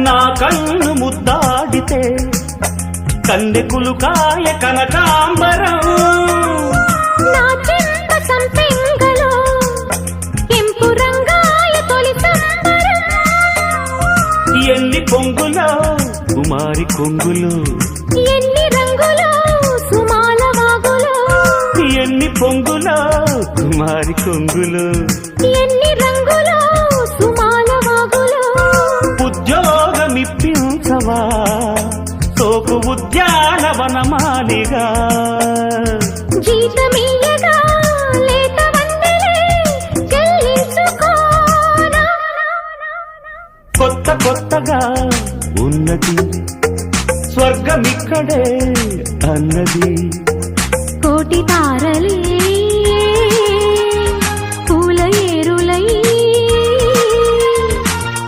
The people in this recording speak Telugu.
నా కన్ను ముద్దాడితే కన్నెకులు కాయ కనకాంబరం నా చెంప సంపెంగలో కెంపు రంగాయ తొలి సంబరం ఎన్ని పొంగులో కుమారి కొంగులు ఎన్ని రంగులో సుమాల వాగులో ఎన్ని పొంగులో కుమారి కొంగులు ఎన్ని రంగులో సుమాల వాగులో ఉద్యోగమిప్పించవా సోకు ఉద్యానవనమాలిగా జీతమీయగా లేత వందలే చెల్లించుకోనా కొత్త కొత్తగా ఉన్నది స్వర్గమిక్కడే అన్నది కోటి తారలే